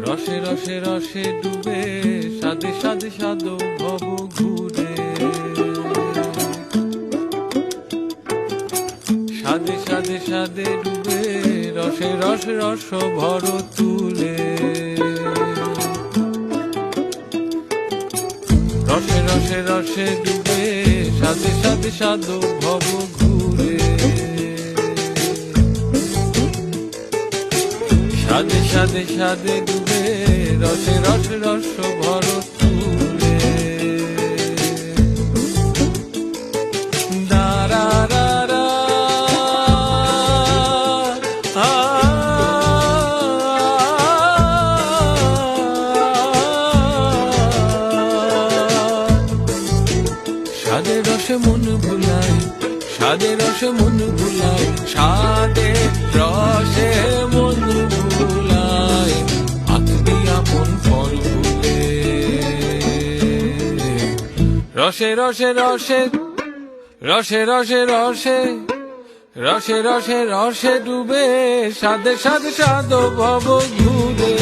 রসে রসে রসে ডুবে সাদে সাদে সাদো ভব ঘুরে, সাদে সাদে সাদে ডুবে রসে রসে রস ভর তুলে। রসে রসে রসে ডুবে সাদে সাদে সাদো ভব ঘুরে, সাদে সাদে সাদে ডুবে রসে রসে রস ভর তুলে। দারা রা রা সাদে রসে মন ভুলায়, সাদে রসে মন ভুলায়, সাদে রসে মন ভুলায়, আত্মী আপন পর ভুলে। রসে রসে রসে রসে রসে রসে রসে রসে রসে ডুবে সাদে সাদে সাদো ভব ঘুরে।